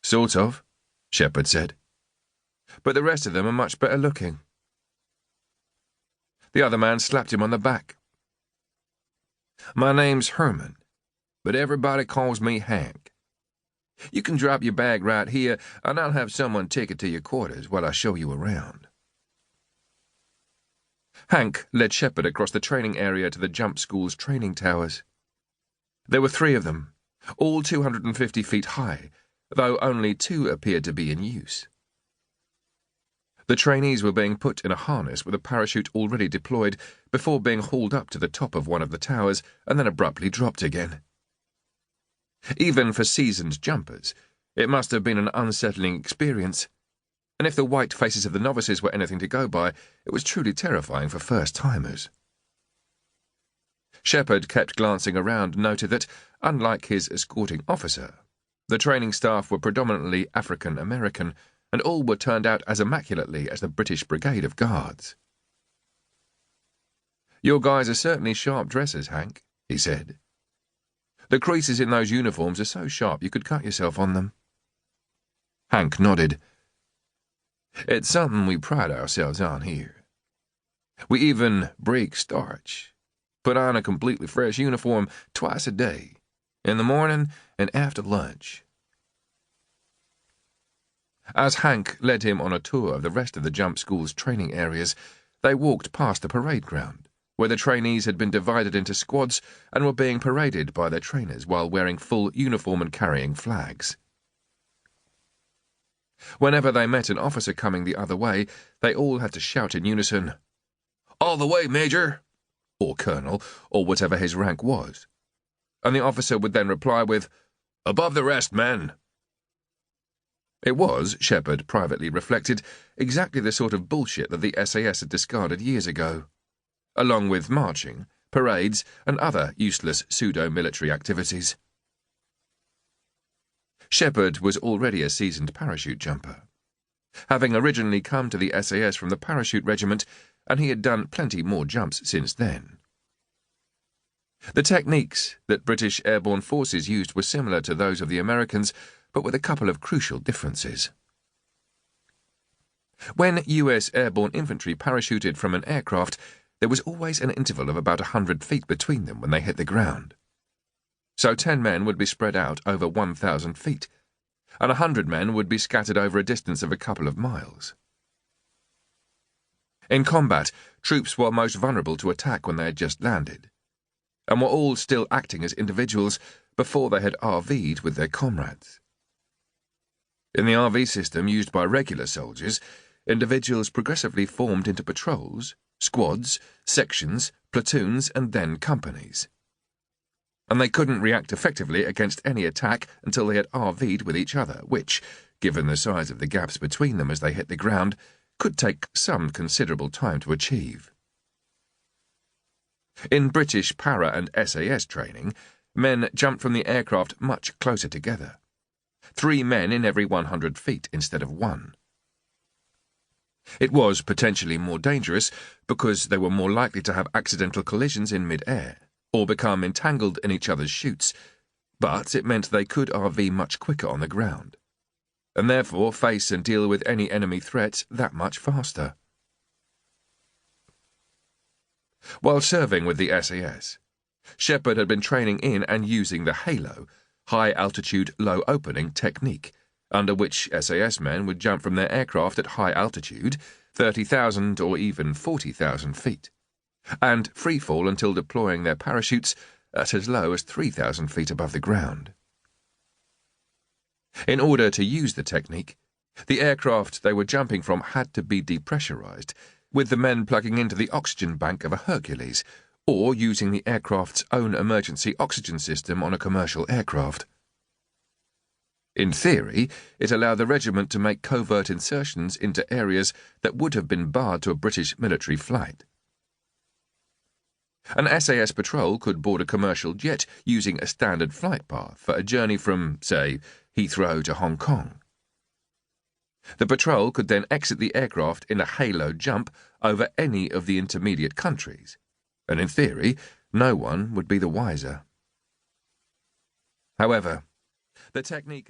Sort of, Shepard said. But the rest of them are much better looking. The other man slapped him on the back. My name's Herman, but everybody calls me Hank. You can drop your bag right here, and I'll have someone take it to your quarters while I show you around. Hank led Shepard across the training area to the jump school's training towers. There were 3 of them, all 250 feet high, though only 2 appeared to be in use. The trainees were being put in a harness with a parachute already deployed before being hauled up to the top of one of the towers and then abruptly dropped again. Even for seasoned jumpers, it must have been an unsettling experience, and if the white faces of the novices were anything to go by, it was truly terrifying for first-timers. Shepard kept glancing around and noted that, unlike his escorting officer, the training staff were predominantly African-American, and all were turned out as immaculately as the British Brigade of Guards. "Your guys are certainly sharp dressers, Hank," he said. "The creases in those uniforms are so sharp you could cut yourself on them." Hank nodded. "It's something we pride ourselves on here. We even break starch, put on a completely fresh uniform twice a day, in the morning and after lunch." As Hank led him on a tour of the rest of the jump school's training areas, they walked past the parade ground, where the trainees had been divided into squads and were being paraded by their trainers while wearing full uniform and carrying flags. Whenever they met an officer coming the other way, they all had to shout in unison, "All the way, Major!" or Colonel, or whatever his rank was. And the officer would then reply with, "Above the rest, men!" It was, Shepard privately reflected, exactly the sort of bullshit that the SAS had discarded years ago, along with marching, parades, and other useless pseudo-military activities. Shepard was already a seasoned parachute jumper, having originally come to the SAS from the parachute regiment, and he had done plenty more jumps since then. The techniques that British airborne forces used were similar to those of the Americans, but with a couple of crucial differences. When US airborne infantry parachuted from an aircraft, there was always an interval of about 100 feet between them when they hit the ground. So 10 men would be spread out over 1,000 feet, and 100 men would be scattered over a distance of a couple of miles. In combat, troops were most vulnerable to attack when they had just landed, and were all still acting as individuals before they had RV'd with their comrades. In the RV system used by regular soldiers, individuals progressively formed into patrols, squads, sections, platoons, and then companies. And they couldn't react effectively against any attack until they had RV'd with each other, which, given the size of the gaps between them as they hit the ground, could take some considerable time to achieve. In British para and SAS training, men jumped from the aircraft much closer together. 3 men in every 100 feet instead of 1. It was potentially more dangerous because they were more likely to have accidental collisions in mid-air or become entangled in each other's chutes, but it meant they could RV much quicker on the ground, and therefore face and deal with any enemy threats that much faster. While serving with the SAS, Shepard had been training in and using the HALO, high-altitude, low-opening technique, under which SAS men would jump from their aircraft at high altitude, 30,000 or even 40,000 feet, and freefall until deploying their parachutes at as low as 3,000 feet above the ground. In order to use the technique, the aircraft they were jumping from had to be depressurized, with the men plugging into the oxygen bank of a Hercules, or using the aircraft's own emergency oxygen system on a commercial aircraft. In theory, it allowed the regiment to make covert insertions into areas that would have been barred to a British military flight. An SAS patrol could board a commercial jet using a standard flight path for a journey from, say, Heathrow to Hong Kong. The patrol could then exit the aircraft in a halo jump over any of the intermediate countries, and in theory, no one would be the wiser. However, the technique